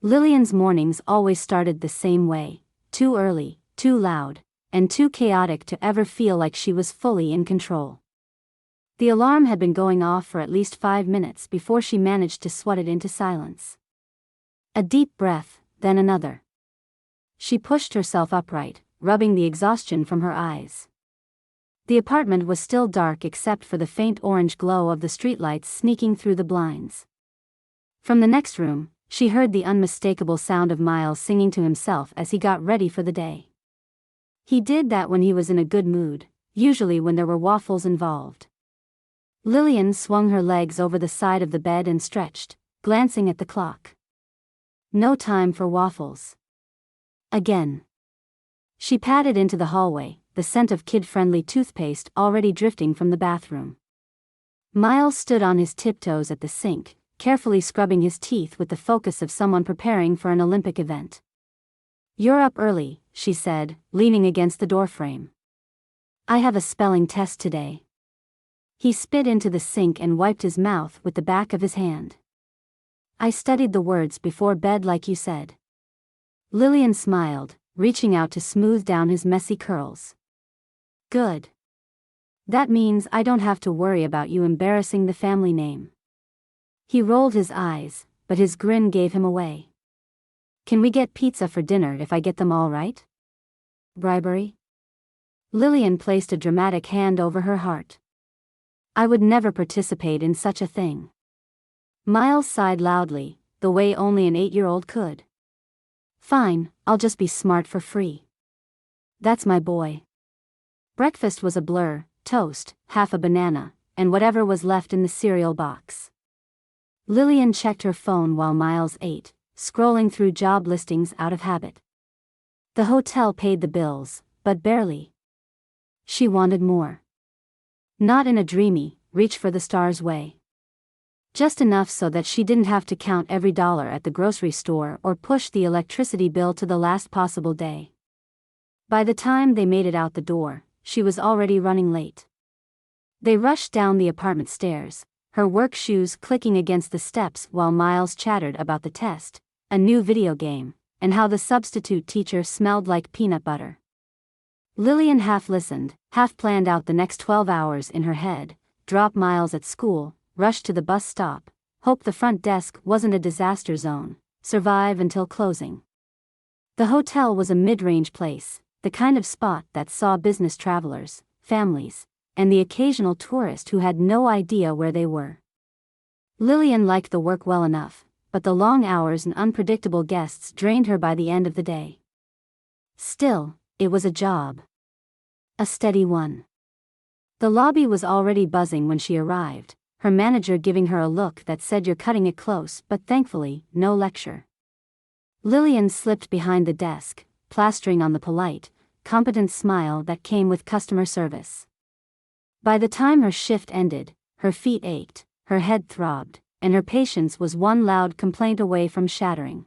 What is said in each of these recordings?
Lillian's mornings always started the same way, too early, too loud, and too chaotic to ever feel like she was fully in control. The alarm had been going off for at least 5 minutes before she managed to swat it into silence. A deep breath, then another. She pushed herself upright, rubbing the exhaustion from her eyes. The apartment was still dark except for the faint orange glow of the streetlights sneaking through the blinds. From the next room, she heard the unmistakable sound of Miles singing to himself as he got ready for the day. He did that when he was in a good mood, usually when there were waffles involved. Lillian swung her legs over the side of the bed and stretched, glancing at the clock. No time for waffles. Again. She padded into the hallway, the scent of kid-friendly toothpaste already drifting from the bathroom. Miles stood on his tiptoes at the sink, carefully scrubbing his teeth with the focus of someone preparing for an Olympic event. "You're up early," she said, leaning against the doorframe. "I have a spelling test today." He spit into the sink and wiped his mouth with the back of his hand. "I studied the words before bed like you said." Lillian smiled, reaching out to smooth down his messy curls. "Good. That means I don't have to worry about you embarrassing the family name." He rolled his eyes, but his grin gave him away. "Can we get pizza for dinner if I get them all right?" "Bribery?" Lillian placed a dramatic hand over her heart. "I would never participate in such a thing." Miles sighed loudly, the way only an 8-year-old could. "Fine, I'll just be smart for free." "That's my boy." Breakfast was a blur: toast, half a banana, and whatever was left in the cereal box. Lillian checked her phone while Miles ate, scrolling through job listings out of habit. The hotel paid the bills, but barely. She wanted more. Not in a dreamy, reach-for-the-stars way. Just enough so that she didn't have to count every dollar at the grocery store or push the electricity bill to the last possible day. By the time they made it out the door, she was already running late. They rushed down the apartment stairs, her work shoes clicking against the steps while Miles chattered about the test, a new video game, and how the substitute teacher smelled like peanut butter. Lillian half listened, half planned out the next 12 hours in her head: drop Miles at school, rush to the bus stop, hope the front desk wasn't a disaster zone, survive until closing. The hotel was a mid-range place, the kind of spot that saw business travelers, families, and the occasional tourist who had no idea where they were. Lillian liked the work well enough, but the long hours and unpredictable guests drained her by the end of the day. Still, it was a job. A steady one. The lobby was already buzzing when she arrived, her manager giving her a look that said "You're cutting it close," but thankfully, no lecture. Lillian slipped behind the desk, plastering on the polite, competent smile that came with customer service. By the time her shift ended, her feet ached, her head throbbed, and her patience was one loud complaint away from shattering.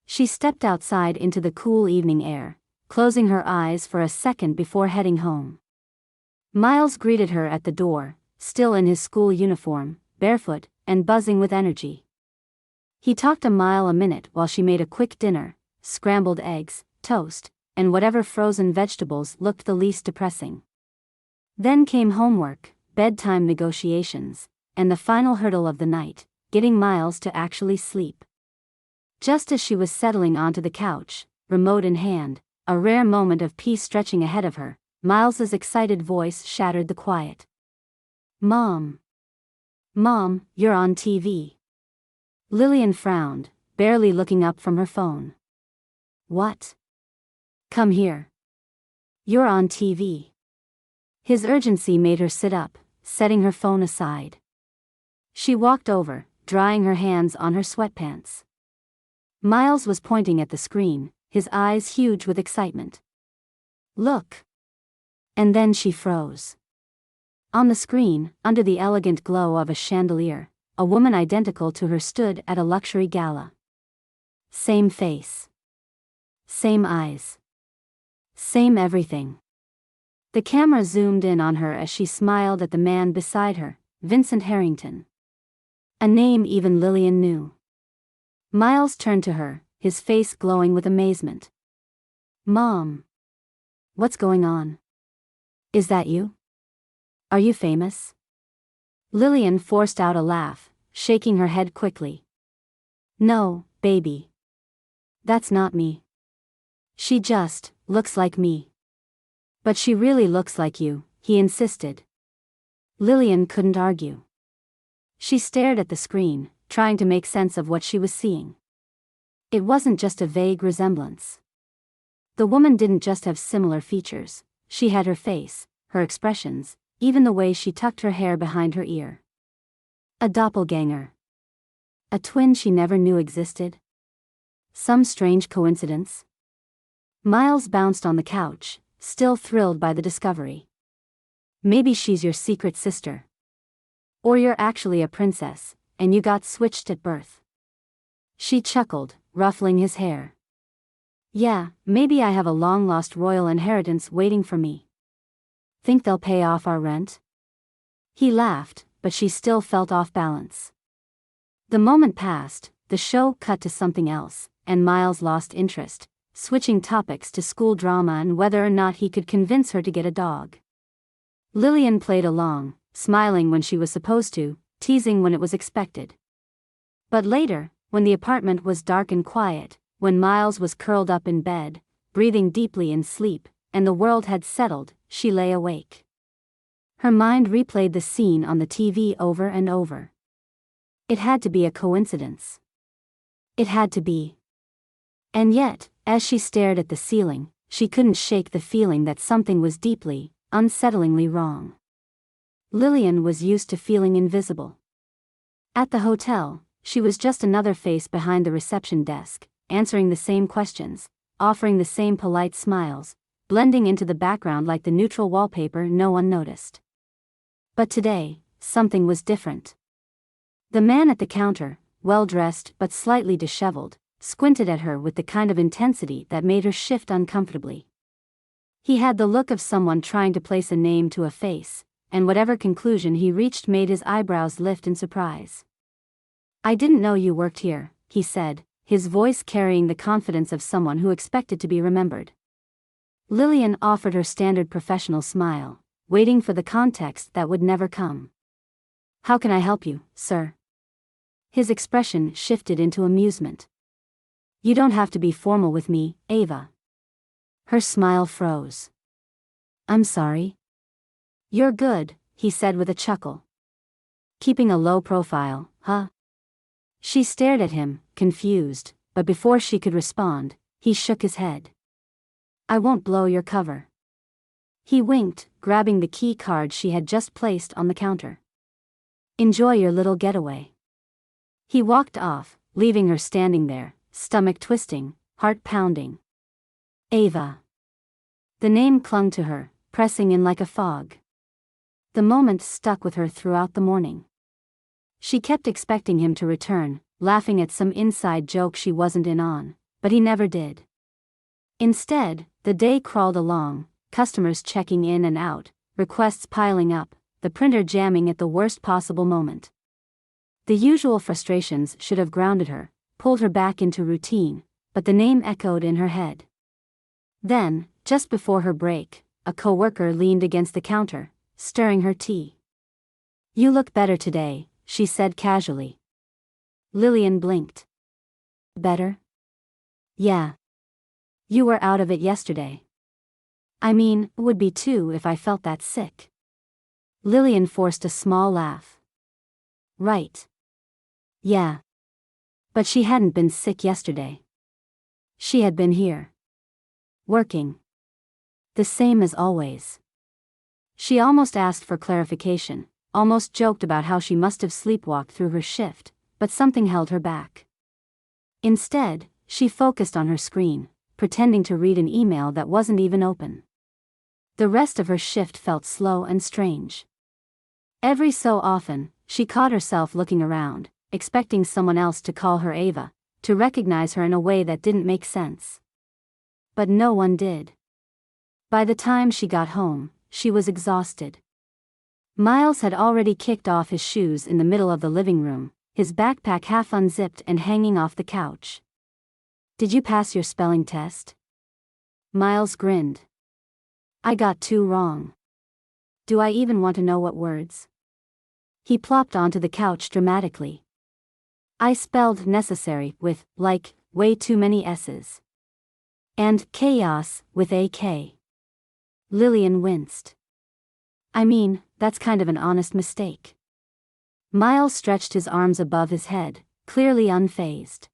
She stepped outside into the cool evening air, closing her eyes for a second before heading home. Miles greeted her at the door, still in his school uniform, barefoot, and buzzing with energy. He talked a mile a minute while she made a quick dinner: scrambled eggs, toast, and whatever frozen vegetables looked the least depressing. Then came homework, bedtime negotiations, and the final hurdle of the night, getting Miles to actually sleep. Just as she was settling onto the couch, remote in hand, a rare moment of peace stretching ahead of her, Miles's excited voice shattered the quiet. "Mom. Mom, you're on TV." Lillian frowned, barely looking up from her phone. "What?" "Come here. You're on TV." His urgency made her sit up, setting her phone aside. She walked over, drying her hands on her sweatpants. Miles was pointing at the screen, his eyes huge with excitement. "Look." And then she froze. On the screen, under the elegant glow of a chandelier, a woman identical to her stood at a luxury gala. Same face. Same eyes. Same everything. The camera zoomed in on her as she smiled at the man beside her, Vincent Harrington. A name even Lillian knew. Miles turned to her, his face glowing with amazement. Mom. What's going on? Is that you? Are you famous? Lillian forced out a laugh, shaking her head quickly. No, baby. That's not me. She just looks like me. But she really looks like you, he insisted. Lillian couldn't argue. She stared at the screen, trying to make sense of what she was seeing. It wasn't just a vague resemblance. The woman didn't just have similar features, she had her face, her expressions, even the way she tucked her hair behind her ear. A doppelganger. A twin she never knew existed. Some strange coincidence. Miles bounced on the couch, still thrilled by the discovery. Maybe she's your secret sister. Or you're actually a princess, and you got switched at birth. She chuckled, ruffling his hair. Yeah, maybe I have a long-lost royal inheritance waiting for me. Think they'll pay off our rent? He laughed, but she still felt off balance. The moment passed, the show cut to something else, and Miles lost interest, switching topics to school drama and whether or not he could convince her to get a dog. Lillian played along, smiling when she was supposed to, teasing when it was expected. But later, when the apartment was dark and quiet, when Miles was curled up in bed, breathing deeply in sleep, and the world had settled, she lay awake. Her mind replayed the scene on the TV over and over. It had to be a coincidence. It had to be. And yet, as she stared at the ceiling, she couldn't shake the feeling that something was deeply, unsettlingly wrong. Lillian was used to feeling invisible. At the hotel, she was just another face behind the reception desk, answering the same questions, offering the same polite smiles, blending into the background like the neutral wallpaper no one noticed. But today, something was different. The man at the counter, well-dressed but slightly disheveled, squinted at her with the kind of intensity that made her shift uncomfortably. He had the look of someone trying to place a name to a face, and whatever conclusion he reached made his eyebrows lift in surprise. I didn't know you worked here, he said, his voice carrying the confidence of someone who expected to be remembered. Lillian offered her standard professional smile, waiting for the context that would never come. How can I help you, sir? His expression shifted into amusement. You don't have to be formal with me, Ava. Her smile froze. I'm sorry. You're good, he said with a chuckle. Keeping a low profile, huh? She stared at him, confused, but before she could respond, he shook his head. I won't blow your cover. He winked, grabbing the key card she had just placed on the counter. Enjoy your little getaway. He walked off, leaving her standing there, stomach twisting, heart pounding. Ava. The name clung to her, pressing in like a fog. The moment stuck with her throughout the morning. She kept expecting him to return, laughing at some inside joke she wasn't in on, but he never did. Instead, the day crawled along, customers checking in and out, requests piling up, the printer jamming at the worst possible moment. The usual frustrations should have grounded her, pulled her back into routine, but the name echoed in her head. Then, just before her break, a coworker leaned against the counter, stirring her tea. You look better today, she said casually. Lillian blinked. Better? Yeah. You were out of it yesterday. I mean, would be too if I felt that sick. Lillian forced a small laugh. Right. Yeah. But she hadn't been sick yesterday. She had been here. Working. The same as always. She almost asked for clarification, almost joked about how she must have sleepwalked through her shift, but something held her back. Instead, she focused on her screen, pretending to read an email that wasn't even open. The rest of her shift felt slow and strange. Every so often, she caught herself looking around, expecting someone else to call her Ava, to recognize her in a way that didn't make sense. But no one did. By the time she got home, she was exhausted. Miles had already kicked off his shoes in the middle of the living room, his backpack half unzipped and hanging off the couch. "Did you pass your spelling test?" Miles grinned. "I got 2 wrong. Do I even want to know what words?" He plopped onto the couch dramatically. "I spelled necessary with, like, way too many S's. And chaos with a K." Lillian winced. "I mean, that's kind of an honest mistake." Miles stretched his arms above his head, clearly unfazed.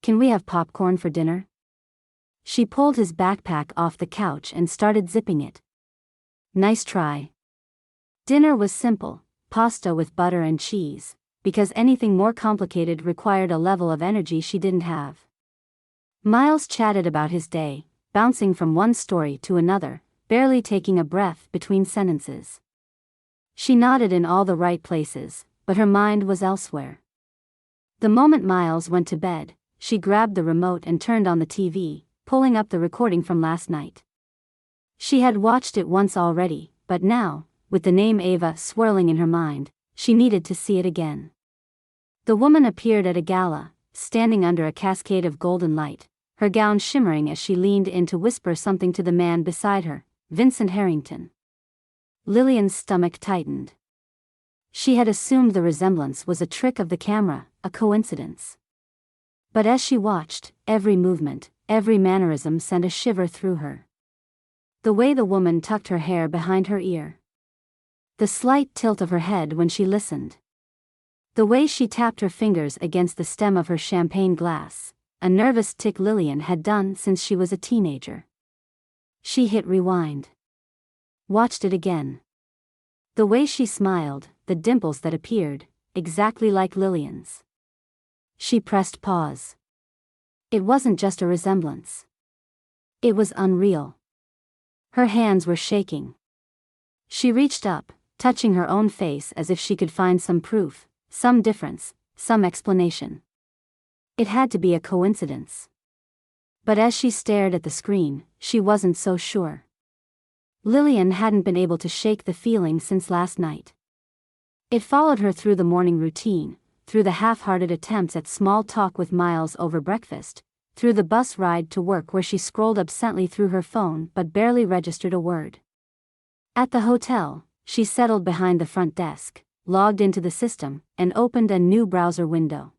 "Can we have popcorn for dinner?" She pulled his backpack off the couch and started zipping it. "Nice try." Dinner was simple, pasta with butter and cheese, because anything more complicated required a level of energy she didn't have. Miles chatted about his day, bouncing from one story to another, barely taking a breath between sentences. She nodded in all the right places, but her mind was elsewhere. The moment Miles went to bed, she grabbed the remote and turned on the TV, pulling up the recording from last night. She had watched it once already, but now, with the name Ava swirling in her mind, she needed to see it again. The woman appeared at a gala, standing under a cascade of golden light, her gown shimmering as she leaned in to whisper something to the man beside her, Vincent Harrington. Lillian's stomach tightened. She had assumed the resemblance was a trick of the camera, a coincidence. But as she watched, every movement, every mannerism sent a shiver through her. The way the woman tucked her hair behind her ear. The slight tilt of her head when she listened. The way she tapped her fingers against the stem of her champagne glass, a nervous tick Lillian had done since she was a teenager. She hit rewind. Watched it again. The way she smiled, the dimples that appeared, exactly like Lillian's. She pressed pause. It wasn't just a resemblance. It was unreal. Her hands were shaking. She reached up, touching her own face as if she could find some proof, some difference, some explanation. It had to be a coincidence. But as she stared at the screen, she wasn't so sure. Lillian hadn't been able to shake the feeling since last night. It followed her through the morning routine, through the half-hearted attempts at small talk with Miles over breakfast, through the bus ride to work where she scrolled absently through her phone but barely registered a word. At the hotel, she settled behind the front desk, logged into the system, and opened a new browser window.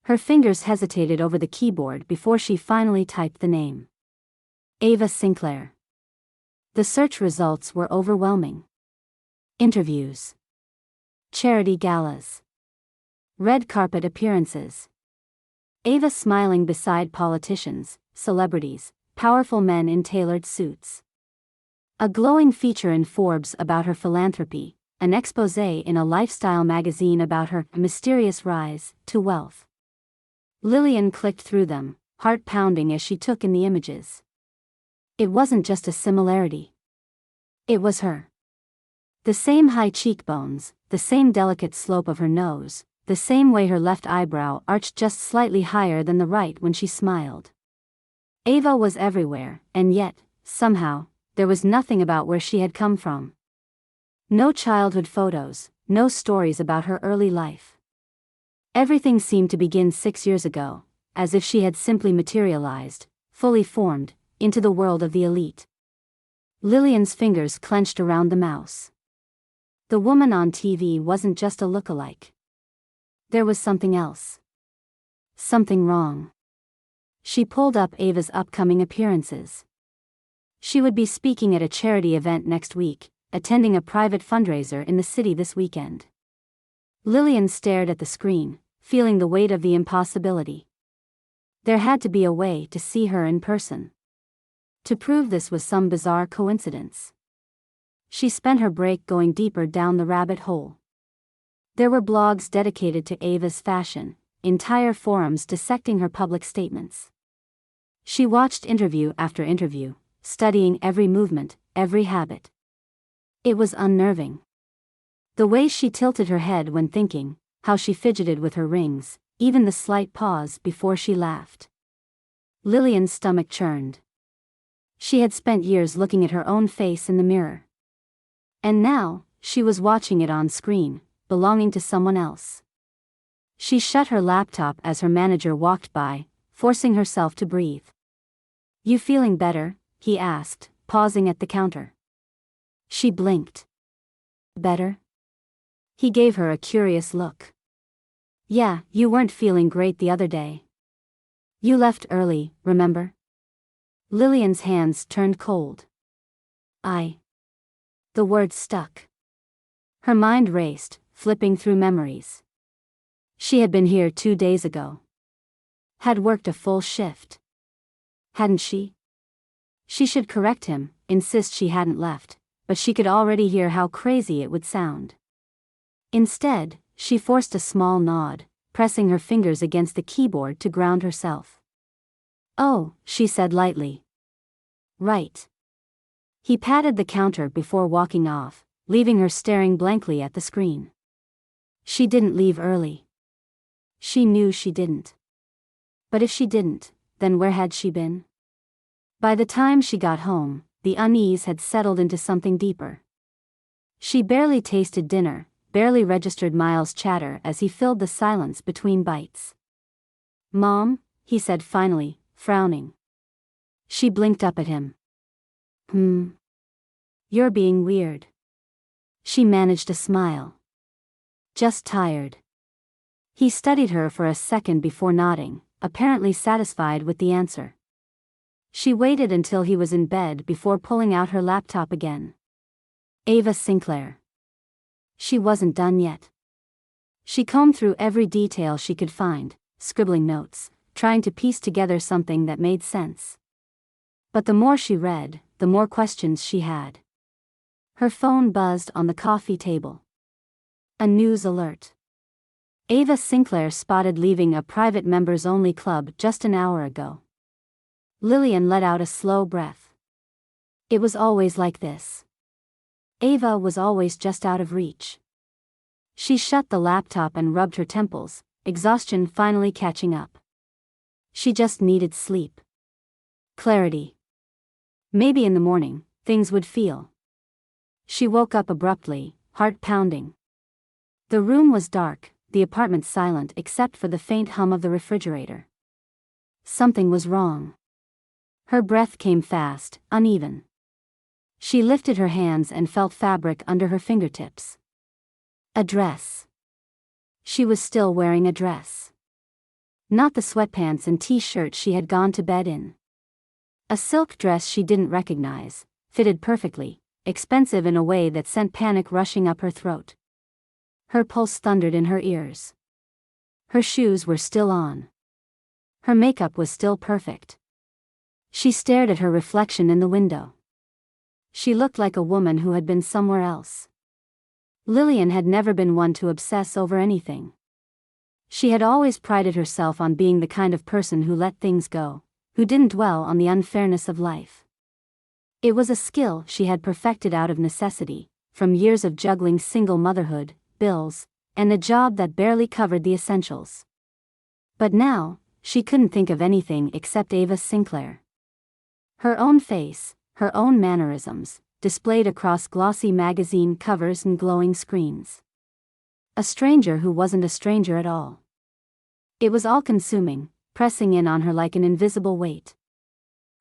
Her fingers hesitated over the keyboard before she finally typed the name. Ava Sinclair. The search results were overwhelming. Interviews. Charity galas. Red carpet appearances. Ava smiling beside politicians, celebrities, powerful men in tailored suits. A glowing feature in Forbes about her philanthropy, an exposé in a lifestyle magazine about her mysterious rise to wealth. Lillian clicked through them, heart pounding as she took in the images. It wasn't just a similarity. It was her. The same high cheekbones, the same delicate slope of her nose, the same way her left eyebrow arched just slightly higher than the right when she smiled. Ava was everywhere, and yet, somehow, there was nothing about where she had come from. No childhood photos, no stories about her early life. Everything seemed to begin 6 years ago, as if she had simply materialized, fully formed, into the world of the elite. Lillian's fingers clenched around the mouse. The woman on TV wasn't just a lookalike. There was something else. Something wrong. She pulled up Ava's upcoming appearances. She would be speaking at a charity event next week, attending a private fundraiser in the city this weekend. Lillian stared at the screen, feeling the weight of the impossibility. There had to be a way to see her in person. To prove this was some bizarre coincidence. She spent her break going deeper down the rabbit hole. There were blogs dedicated to Ava's fashion, entire forums dissecting her public statements. She watched interview after interview, studying every movement, every habit. It was unnerving. The way she tilted her head when thinking, how she fidgeted with her rings, even the slight pause before she laughed. Lillian's stomach churned. She had spent years looking at her own face in the mirror. And now, she was watching it on screen, belonging to someone else. She shut her laptop as her manager walked by, forcing herself to breathe. "You feeling better?" he asked, pausing at the counter. She blinked. "Better?" He gave her a curious look. "Yeah, you weren't feeling great the other day. You left early, remember?" Lillian's hands turned cold. The words stuck. Her mind raced, flipping through memories. She had been here 2 days ago. Had worked a full shift. Hadn't she? She should correct him, insist she hadn't left, but she could already hear how crazy it would sound. Instead, she forced a small nod, pressing her fingers against the keyboard to ground herself. "Oh," she said lightly. "Right." He patted the counter before walking off, leaving her staring blankly at the screen. She didn't leave early. She knew she didn't. But if she didn't, then where had she been? By the time she got home, the unease had settled into something deeper. She barely tasted dinner, barely registered Miles' chatter as he filled the silence between bites. "Mom," he said finally, frowning. She blinked up at him. You're being weird." She managed a smile. "Just tired." He studied her for a second before nodding, apparently satisfied with the answer. She waited until he was in bed before pulling out her laptop again. Ava Sinclair. She wasn't done yet. She combed through every detail she could find, scribbling notes, trying to piece together something that made sense. But the more she read, the more questions she had. Her phone buzzed on the coffee table. A news alert. Ava Sinclair spotted leaving a private members-only club just an hour ago. Lillian let out a slow breath. It was always like this. Ava was always just out of reach. She shut the laptop and rubbed her temples, exhaustion finally catching up. She just needed sleep. Clarity. Maybe in the morning, things would feel. She woke up abruptly, heart pounding. The room was dark, the apartment silent except for the faint hum of the refrigerator. Something was wrong. Her breath came fast, uneven. She lifted her hands and felt fabric under her fingertips. A dress. She was still wearing a dress. Not the sweatpants and t-shirt she had gone to bed in. A silk dress she didn't recognize, fitted perfectly, expensive in a way that sent panic rushing up her throat. Her pulse thundered in her ears. Her shoes were still on. Her makeup was still perfect. She stared at her reflection in the window. She looked like a woman who had been somewhere else. Lillian had never been one to obsess over anything. She had always prided herself on being the kind of person who let things go, who didn't dwell on the unfairness of life. It was a skill she had perfected out of necessity, from years of juggling single motherhood, bills, and a job that barely covered the essentials. But now, she couldn't think of anything except Ava Sinclair. Her own face, her own mannerisms, displayed across glossy magazine covers and glowing screens. A stranger who wasn't a stranger at all. It was all-consuming, pressing in on her like an invisible weight.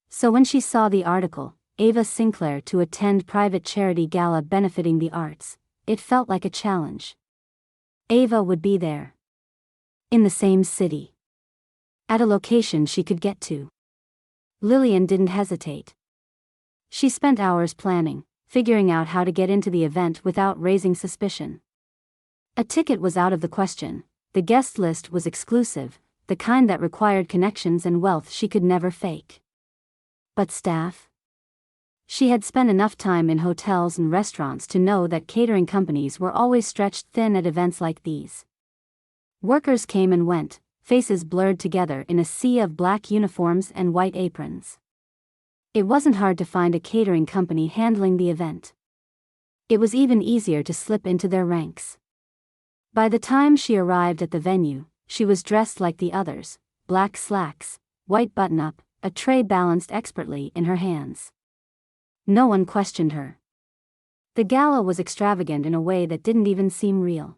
So when she saw the article, Ava Sinclair to attend private charity gala benefiting the arts, it felt like a challenge. Ava would be there. In the same city. At a location she could get to. Lillian didn't hesitate. She spent hours planning, figuring out how to get into the event without raising suspicion. A ticket was out of the question, the guest list was exclusive, the kind that required connections and wealth she could never fake. But staff? She had spent enough time in hotels and restaurants to know that catering companies were always stretched thin at events like these. Workers came and went, faces blurred together in a sea of black uniforms and white aprons. It wasn't hard to find a catering company handling the event. It was even easier to slip into their ranks. By the time she arrived at the venue, she was dressed like the others, black slacks, white button-up, a tray balanced expertly in her hands. No one questioned her. The gala was extravagant in a way that didn't even seem real.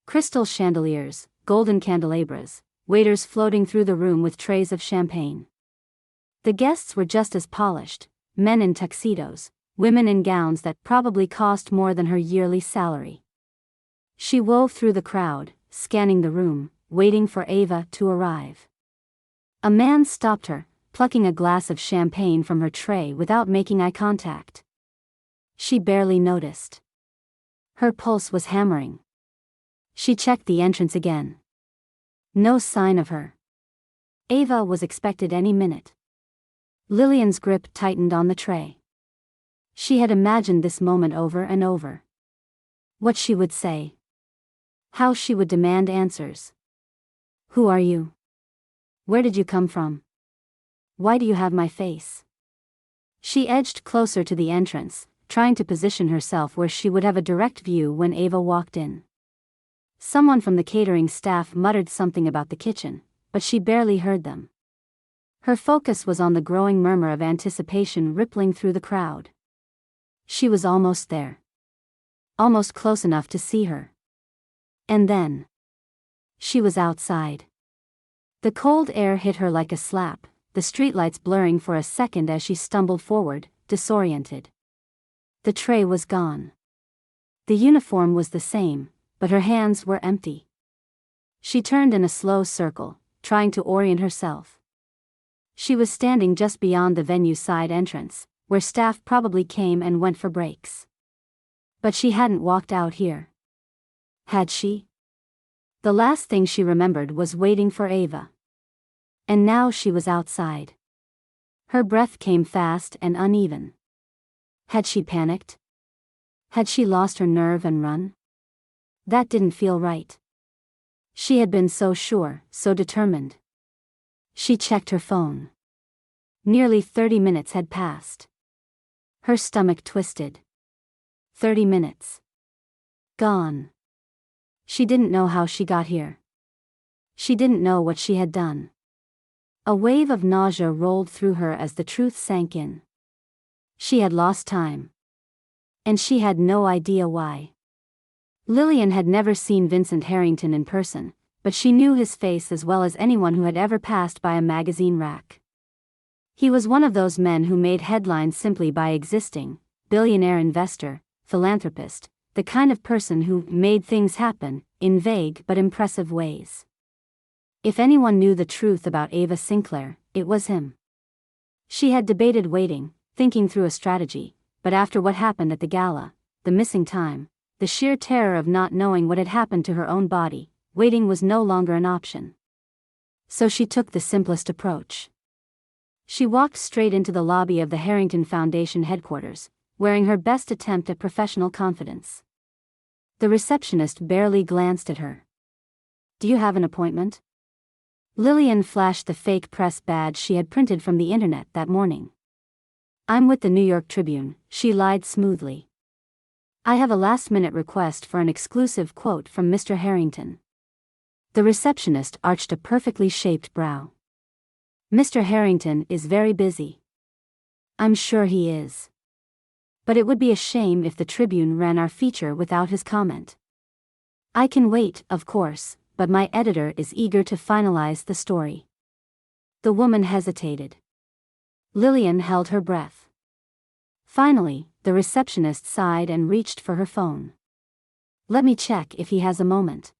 Crystal chandeliers, golden candelabras, waiters floating through the room with trays of champagne. The guests were just as polished, men in tuxedos, women in gowns that probably cost more than her yearly salary. She wove through the crowd, scanning the room, waiting for Ava to arrive. A man stopped her, plucking a glass of champagne from her tray without making eye contact. She barely noticed. Her pulse was hammering. She checked the entrance again. No sign of her. Ava was expected any minute. Lillian's grip tightened on the tray. She had imagined this moment over and over. What she would say. How she would demand answers. Who are you? Where did you come from? Why do you have my face? She edged closer to the entrance, trying to position herself where she would have a direct view when Ava walked in. Someone from the catering staff muttered something about the kitchen, but she barely heard them. Her focus was on the growing murmur of anticipation rippling through the crowd. She was almost there. Almost close enough to see her. And then she was outside. The cold air hit her like a slap, the streetlights blurring for a second as she stumbled forward, disoriented. The tray was gone. The uniform was the same, but her hands were empty. She turned in a slow circle, trying to orient herself. She was standing just beyond the venue's side entrance, where staff probably came and went for breaks. But she hadn't walked out here. Had she? The last thing she remembered was waiting for Ava. And now she was outside. Her breath came fast and uneven. Had she panicked? Had she lost her nerve and run? That didn't feel right. She had been so sure, so determined. She checked her phone. Nearly 30 minutes had passed. Her stomach twisted. 30 minutes. Gone. She didn't know how she got here. She didn't know what she had done. A wave of nausea rolled through her as the truth sank in. She had lost time. And she had no idea why. Lillian had never seen Vincent Harrington in person, but she knew his face as well as anyone who had ever passed by a magazine rack. He was one of those men who made headlines simply by existing, billionaire investor, philanthropist, the kind of person who made things happen, in vague but impressive ways. If anyone knew the truth about Ava Sinclair, it was him. She had debated waiting, thinking through a strategy, but after what happened at the gala, the missing time, the sheer terror of not knowing what had happened to her own body, waiting was no longer an option. So she took the simplest approach. She walked straight into the lobby of the Harrington Foundation headquarters, wearing her best attempt at professional confidence. The receptionist barely glanced at her. "Do you have an appointment?" Lillian flashed the fake press badge she had printed from the internet that morning. "I'm with the New York Tribune," she lied smoothly. "I have a last-minute request for an exclusive quote from Mr. Harrington." The receptionist arched a perfectly shaped brow. "Mr. Harrington is very busy." "I'm sure he is. But it would be a shame if the Tribune ran our feature without his comment." "I can wait, of course, but my editor is eager to finalize the story." The woman hesitated. Lillian held her breath. Finally, the receptionist sighed and reached for her phone. "Let me check if he has a moment."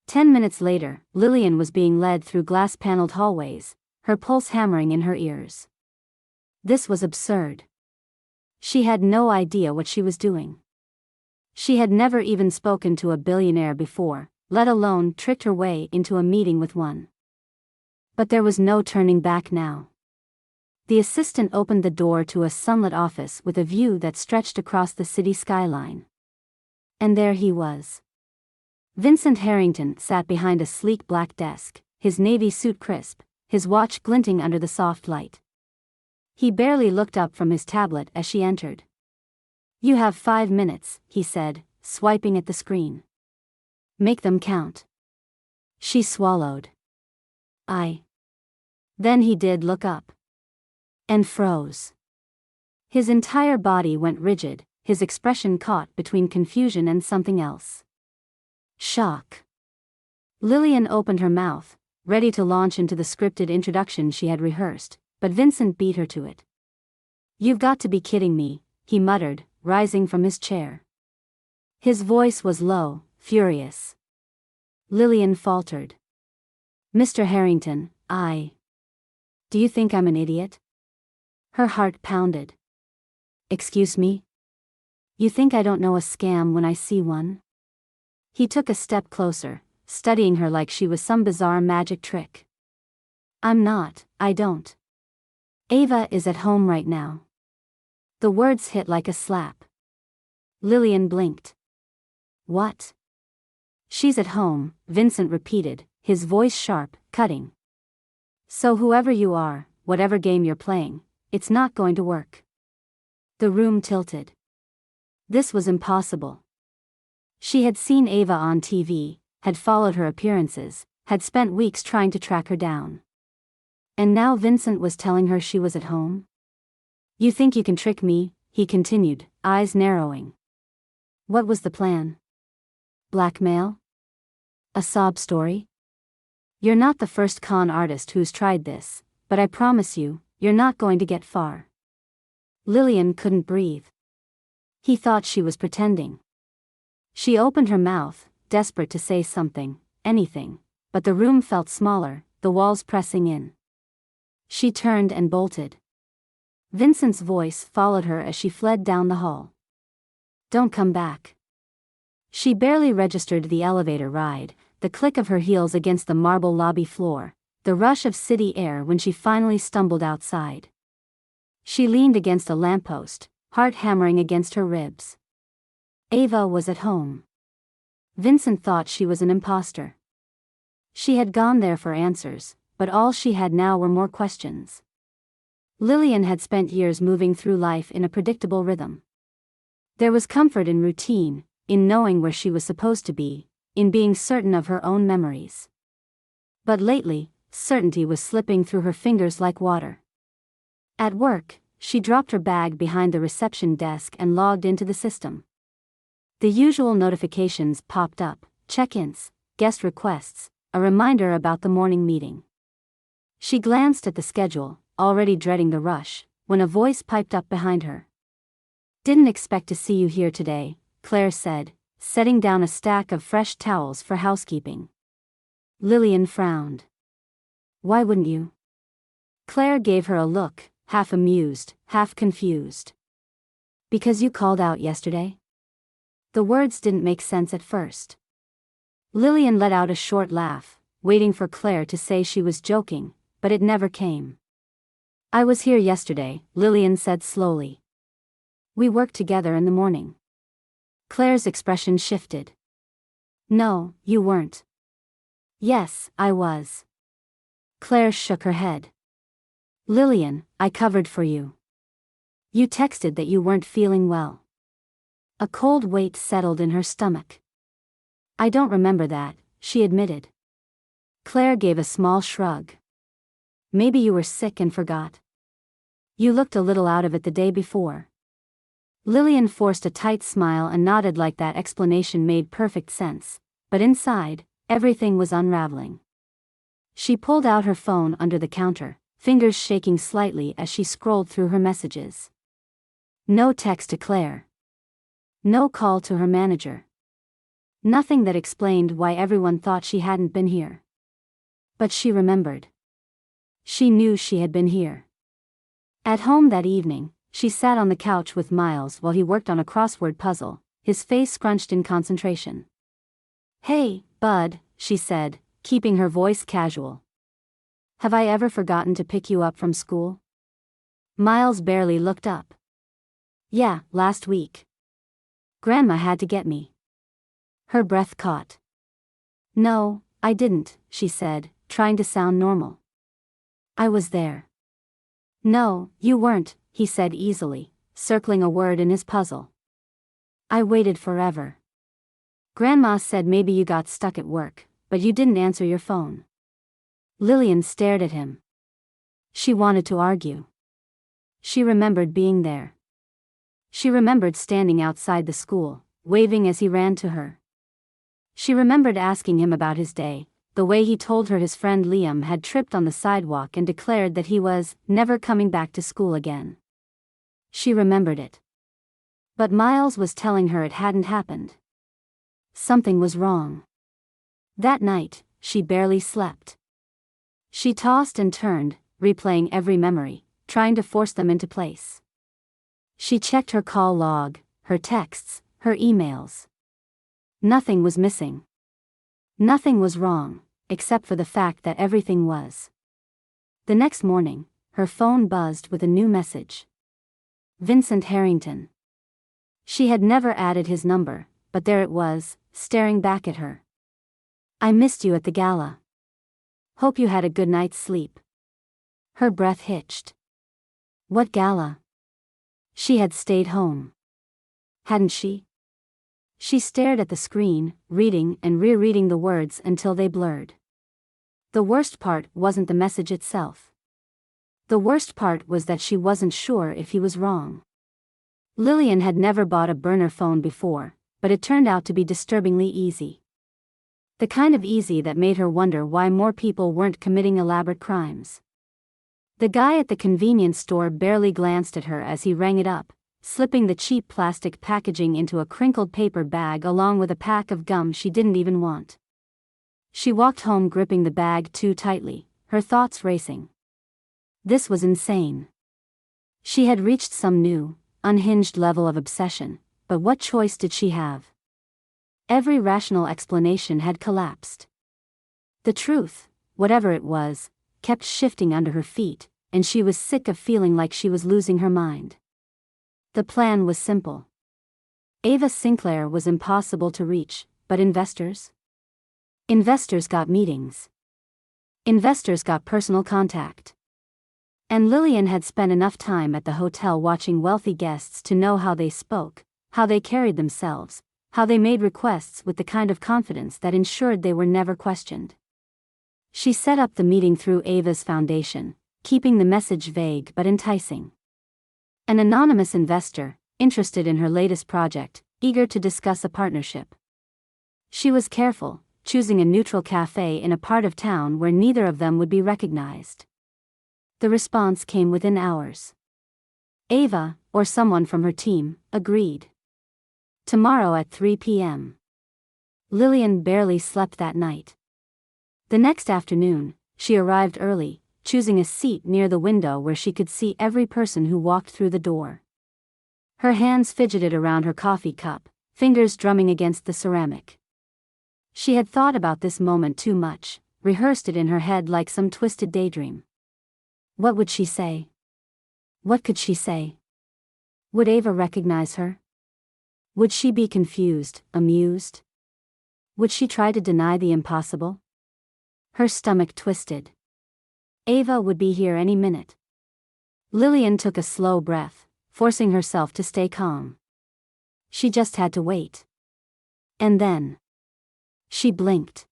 10 minutes later, Lillian was being led through glass-paneled hallways, her pulse hammering in her ears. This was absurd. She had no idea what she was doing. She had never even spoken to a billionaire before, let alone tricked her way into a meeting with one. But there was no turning back now. The assistant opened the door to a sunlit office with a view that stretched across the city skyline. And there he was. Vincent Harrington sat behind a sleek black desk, his navy suit crisp, his watch glinting under the soft light. He barely looked up from his tablet as she entered. "You have 5 minutes," he said, swiping at the screen. "Make them count." She swallowed. Then he did look up. And froze. His entire body went rigid, his expression caught between confusion and something else. Shock. Lillian opened her mouth, ready to launch into the scripted introduction she had rehearsed, but Vincent beat her to it. "You've got to be kidding me," he muttered, rising from his chair. His voice was low, furious. Lillian faltered. "Mr. Harrington, Do you think I'm an idiot?" Her heart pounded. "Excuse me? You think I don't know a scam when I see one?" He took a step closer, studying her like she was some bizarre magic trick. "I'm not, I don't. Ava is at home right now." The words hit like a slap. Lillian blinked. "What?" "She's at home," Vincent repeated, his voice sharp, cutting. "So whoever you are, whatever game you're playing, it's not going to work." The room tilted. This was impossible. She had seen Ava on TV, had followed her appearances, had spent weeks trying to track her down. And now Vincent was telling her she was at home? "You think you can trick me?" he continued, eyes narrowing. What was the plan? Blackmail? A sob story? "You're not the first con artist who's tried this, but I promise you, you're not going to get far." Lillian couldn't breathe. He thought she was pretending. She opened her mouth, desperate to say something, anything, but the room felt smaller, the walls pressing in. She turned and bolted. Vincent's voice followed her as she fled down the hall. "Don't come back." She barely registered the elevator ride, the click of her heels against the marble lobby floor, the rush of city air when she finally stumbled outside. She leaned against a lamppost, heart hammering against her ribs. Ava was at home. Vincent thought she was an imposter. She had gone there for answers, but all she had now were more questions. Lillian had spent years moving through life in a predictable rhythm. There was comfort in routine, in knowing where she was supposed to be, in being certain of her own memories. But lately, certainty was slipping through her fingers like water. At work, she dropped her bag behind the reception desk and logged into the system. The usual notifications popped up: check-ins, guest requests, a reminder about the morning meeting. She glanced at the schedule, already dreading the rush, when a voice piped up behind her. "Didn't expect to see you here today," Claire said, setting down a stack of fresh towels for housekeeping. Lillian frowned. "Why wouldn't you?" Claire gave her a look, half amused, half confused. "Because you called out yesterday?" The words didn't make sense at first. Lillian let out a short laugh, waiting for Claire to say she was joking, but it never came. "I was here yesterday," Lillian said slowly. "We worked together in the morning." Claire's expression shifted. "No, you weren't." "Yes, I was." Claire shook her head. "Lillian, I covered for you. You texted that you weren't feeling well." A cold weight settled in her stomach. "I don't remember that," she admitted. Claire gave a small shrug. "Maybe you were sick and forgot. You looked a little out of it the day before." Lillian forced a tight smile and nodded like that explanation made perfect sense, but inside, everything was unraveling. She pulled out her phone under the counter, fingers shaking slightly as she scrolled through her messages. No text to Claire. No call to her manager. Nothing that explained why everyone thought she hadn't been here. But she remembered. She knew she had been here. At home that evening, she sat on the couch with Miles while he worked on a crossword puzzle, his face scrunched in concentration. "Hey, bud," she said, keeping her voice casual. "Have I ever forgotten to pick you up from school?" Miles barely looked up. "Yeah, last week. Grandma had to get me." Her breath caught. "No, I didn't," she said, trying to sound normal. "I was there." "No, you weren't," he said easily, circling a word in his puzzle. "I waited forever. Grandma said maybe you got stuck at work, but you didn't answer your phone." Lillian stared at him. She wanted to argue. She remembered being there. She remembered standing outside the school, waving as he ran to her. She remembered asking him about his day, the way he told her his friend Liam had tripped on the sidewalk and declared that he was never coming back to school again. She remembered it. But Miles was telling her it hadn't happened. Something was wrong. That night, she barely slept. She tossed and turned, replaying every memory, trying to force them into place. She checked her call log, her texts, her emails. Nothing was missing. Nothing was wrong, except for the fact that everything was. The next morning, her phone buzzed with a new message. Vincent Harrington. She had never added his number, but there it was, staring back at her. I missed you at the gala. Hope you had a good night's sleep. Her breath hitched. What gala? She had stayed home. Hadn't she? She stared at the screen, reading and rereading the words until they blurred. The worst part wasn't the message itself. The worst part was that she wasn't sure if he was wrong. Lillian had never bought a burner phone before, but it turned out to be disturbingly easy. The kind of easy that made her wonder why more people weren't committing elaborate crimes. The guy at the convenience store barely glanced at her as he rang it up, slipping the cheap plastic packaging into a crinkled paper bag along with a pack of gum she didn't even want. She walked home gripping the bag too tightly, her thoughts racing. This was insane. She had reached some new, unhinged level of obsession, but what choice did she have? Every rational explanation had collapsed. The truth, whatever it was, kept shifting under her feet, and she was sick of feeling like she was losing her mind. The plan was simple. Ava Sinclair was impossible to reach, but investors? Investors got meetings. Investors got personal contact. And Lillian had spent enough time at the hotel watching wealthy guests to know how they spoke, how they carried themselves, how they made requests with the kind of confidence that ensured they were never questioned. She set up the meeting through Ava's foundation, keeping the message vague but enticing. An anonymous investor, interested in her latest project, eager to discuss a partnership. She was careful, choosing a neutral cafe in a part of town where neither of them would be recognized. The response came within hours. Ava, or someone from her team, agreed. Tomorrow at 3 p.m. Lillian barely slept that night. The next afternoon, she arrived early, choosing a seat near the window where she could see every person who walked through the door. Her hands fidgeted around her coffee cup, fingers drumming against the ceramic. She had thought about this moment too much, rehearsed it in her head like some twisted daydream. What would she say? What could she say? Would Ava recognize her? Would she be confused, amused? Would she try to deny the impossible? Her stomach twisted. Ava would be here any minute. Lillian took a slow breath, forcing herself to stay calm. She just had to wait. And then she blinked.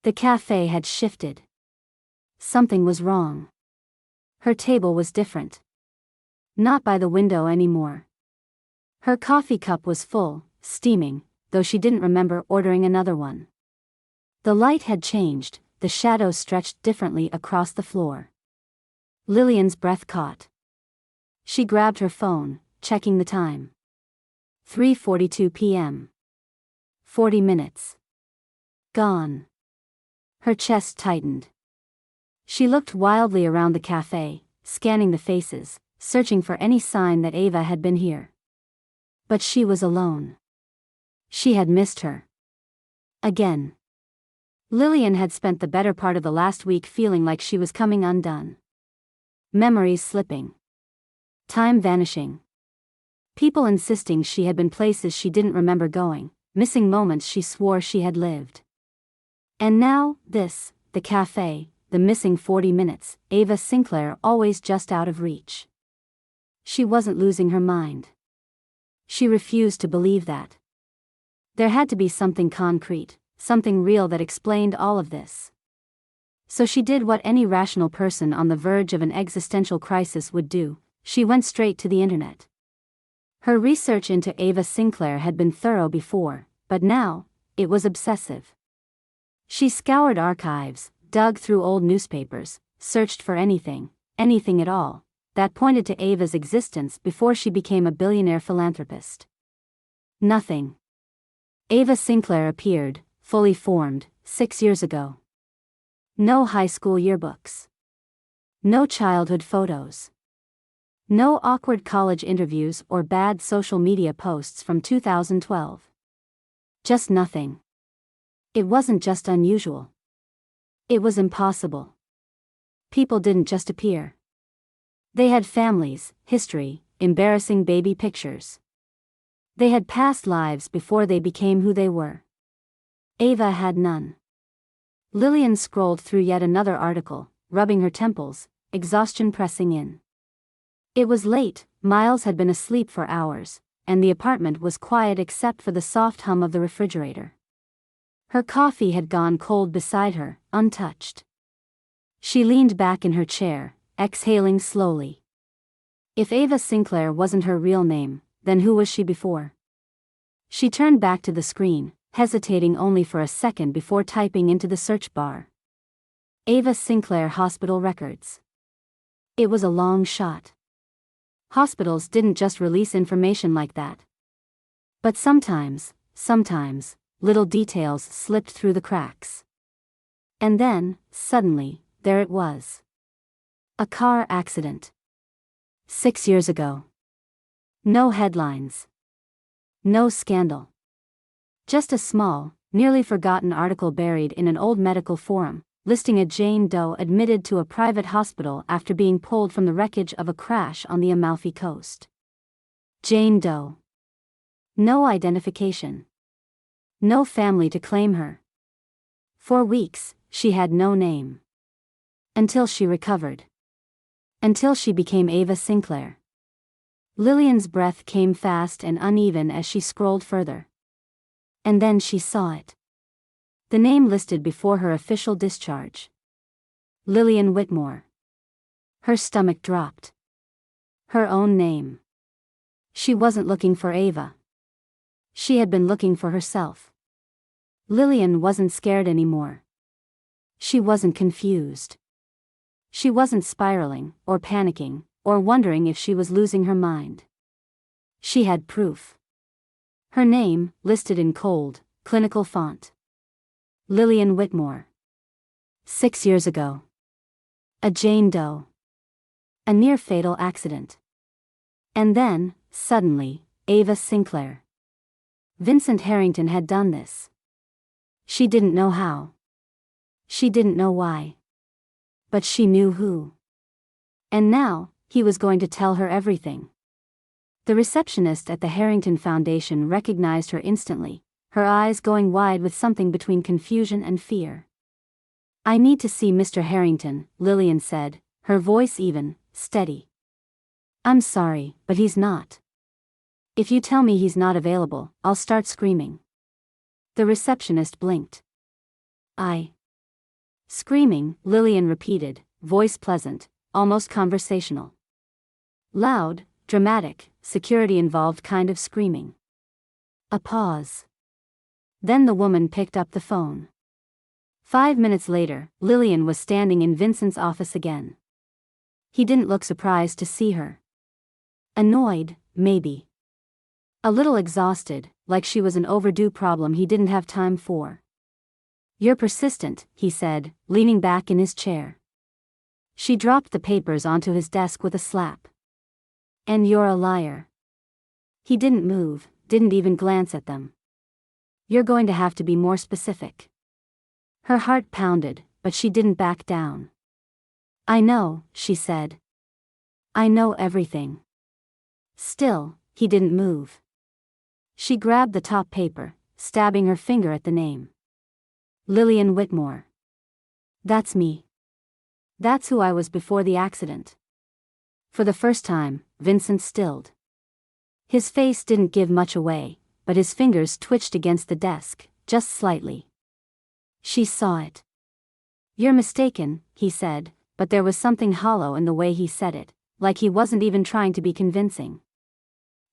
The cafe had shifted. Something was wrong. Her table was different. Not by the window anymore. Her coffee cup was full, steaming, though she didn't remember ordering another one. The light had changed, the shadows stretched differently across the floor. Lillian's breath caught. She grabbed her phone, checking the time. 3:42 p.m. 40 minutes. Gone. Her chest tightened. She looked wildly around the cafe, scanning the faces, searching for any sign that Ava had been here. But she was alone. She had missed her. Again. Lillian had spent the better part of the last week feeling like she was coming undone. Memories slipping. Time vanishing. People insisting she had been places she didn't remember going, missing moments she swore she had lived. And now, this, the cafe, the missing 40 minutes, Ava Sinclair always just out of reach. She wasn't losing her mind. She refused to believe that. There had to be something concrete, something real that explained all of this. So she did what any rational person on the verge of an existential crisis would do, she went straight to the internet. Her research into Ava Sinclair had been thorough before, but now, it was obsessive. She scoured archives, dug through old newspapers, searched for anything at all, that pointed to Ava's existence before she became a billionaire philanthropist. Nothing. Ava Sinclair appeared, fully formed, 6 years ago. No high school yearbooks. No childhood photos. No awkward college interviews or bad social media posts from 2012. Just nothing. It wasn't just unusual. It was impossible. People didn't just appear. They had families, history, embarrassing baby pictures. They had past lives before they became who they were. Ava had none. Lillian scrolled through yet another article, rubbing her temples, exhaustion pressing in. It was late, Miles had been asleep for hours, and the apartment was quiet except for the soft hum of the refrigerator. Her coffee had gone cold beside her, untouched. She leaned back in her chair, exhaling slowly. If Ava Sinclair wasn't her real name, then who was she before? She turned back to the screen, hesitating only for a second before typing into the search bar. Ava Sinclair Hospital Records. It was a long shot. Hospitals didn't just release information like that. But sometimes, little details slipped through the cracks. And then, suddenly, there it was. A car accident. 6 years ago. No headlines. No scandal. Just a small, nearly forgotten article buried in an old medical forum, listing a Jane Doe admitted to a private hospital after being pulled from the wreckage of a crash on the Amalfi Coast. Jane Doe. No identification. No family to claim her. For weeks, she had no name. Until she recovered. Until she became Ava Sinclair. Lillian's breath came fast and uneven as she scrolled further. And then she saw it. The name listed before her official discharge. Lillian Whitmore. Her stomach dropped. Her own name. She wasn't looking for Ava. She had been looking for herself. Lillian wasn't scared anymore. She wasn't confused. She wasn't spiraling, or panicking, or wondering if she was losing her mind. She had proof. Her name, listed in cold, clinical font. Lillian Whitmore. 6 years ago. A Jane Doe. A near-fatal accident. And then, suddenly, Ava Sinclair. Vincent Harrington had done this. She didn't know how. She didn't know why. But she knew who. And now, he was going to tell her everything. The receptionist at the Harrington Foundation recognized her instantly, her eyes going wide with something between confusion and fear. "I need to see Mr. Harrington," Lillian said, her voice even, steady. "I'm sorry, but he's not. If you tell me he's not available, I'll start screaming." The receptionist blinked. Screaming, Lillian repeated, voice pleasant, almost conversational. Loud, dramatic, security-involved kind of screaming. A pause. Then the woman picked up the phone. 5 minutes later, Lillian was standing in Vincent's office again. He didn't look surprised to see her. Annoyed, maybe. A little exhausted, like she was an overdue problem he didn't have time for. "You're persistent," he said, leaning back in his chair. She dropped the papers onto his desk with a slap. "And you're a liar." He didn't move, didn't even glance at them. "You're going to have to be more specific." Her heart pounded, but she didn't back down. "I know," she said. "I know everything." Still, he didn't move. She grabbed the top paper, stabbing her finger at the name. Lillian Whitmore. "That's me. That's who I was before the accident." For the first time, Vincent stilled. His face didn't give much away, but his fingers twitched against the desk, just slightly. She saw it. "You're mistaken," he said, but there was something hollow in the way he said it, like he wasn't even trying to be convincing.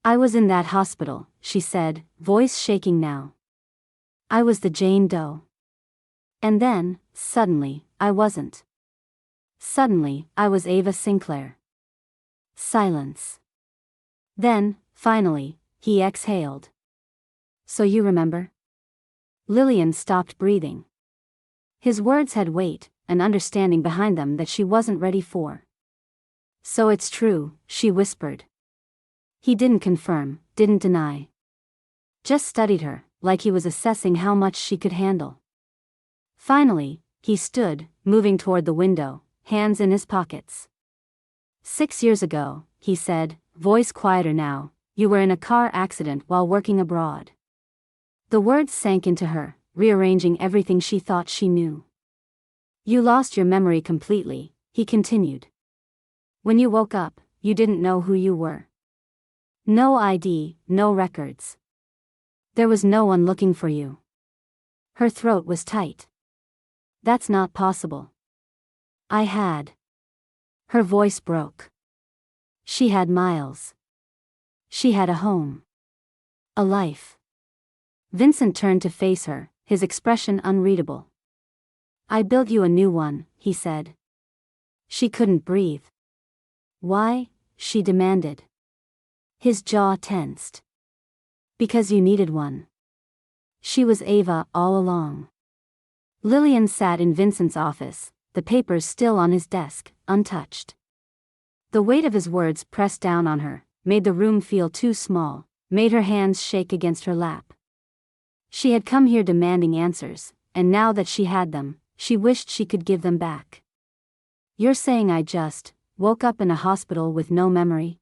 "I was in that hospital," she said, voice shaking now. "I was the Jane Doe. And then, suddenly, I wasn't. Suddenly, I was Ava Sinclair. Silence. Then, finally, he exhaled. So you remember? Lillian stopped breathing. His words had weight, an understanding behind them that she wasn't ready for. So it's true, she whispered. He didn't confirm, didn't deny. Just studied her, like he was assessing how much she could handle. Finally, he stood, moving toward the window, hands in his pockets. 6 years ago, he said, voice quieter now, you were in a car accident while working abroad. The words sank into her, rearranging everything she thought she knew. You lost your memory completely, he continued. When you woke up, you didn't know who you were. No ID, no records. There was no one looking for you. Her throat was tight. That's not possible. I had. Her voice broke. She had Miles. She had a home. A life. Vincent turned to face her, his expression unreadable. I built you a new one, he said. She couldn't breathe. Why? She demanded. His jaw tensed. Because you needed one. She was Ava all along. Lillian sat in Vincent's office, the papers still on his desk, untouched. The weight of his words pressed down on her, made the room feel too small, made her hands shake against her lap. She had come here demanding answers, and now that she had them, she wished she could give them back. You're saying I just woke up in a hospital with no memory?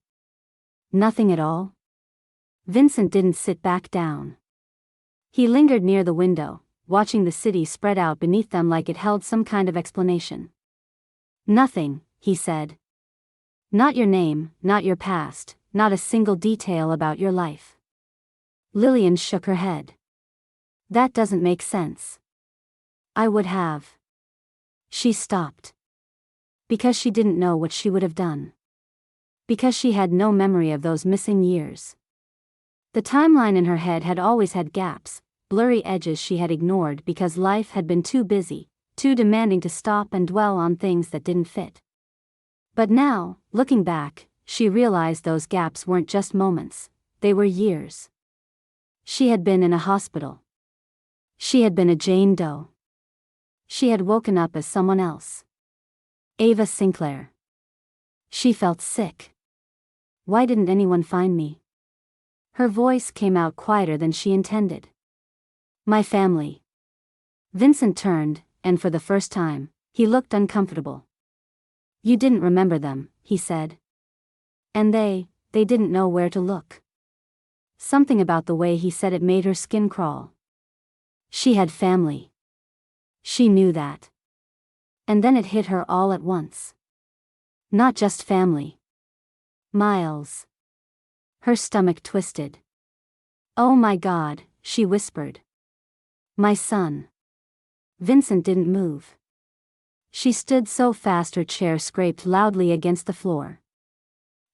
Nothing at all? Vincent didn't sit back down. He lingered near the window, watching the city spread out beneath them like it held some kind of explanation. Nothing, he said. Not your name, not your past, not a single detail about your life. Lillian shook her head. That doesn't make sense. I would have. She stopped. Because she didn't know what she would have done. Because she had no memory of those missing years. The timeline in her head had always had gaps, blurry edges she had ignored because life had been too busy, too demanding to stop and dwell on things that didn't fit. But now, looking back, she realized those gaps weren't just moments, they were years. She had been in a hospital. She had been a Jane Doe. She had woken up as someone else. Ava Sinclair. She felt sick. Why didn't anyone find me? Her voice came out quieter than she intended. My family. Vincent turned, and for the first time, he looked uncomfortable. You didn't remember them, he said. And they didn't know where to look. Something about the way he said it made her skin crawl. She had family. She knew that. And then it hit her all at once. Not just family. Miles. Her stomach twisted. Oh my God, she whispered. My son. Vincent didn't move. She stood so fast her chair scraped loudly against the floor.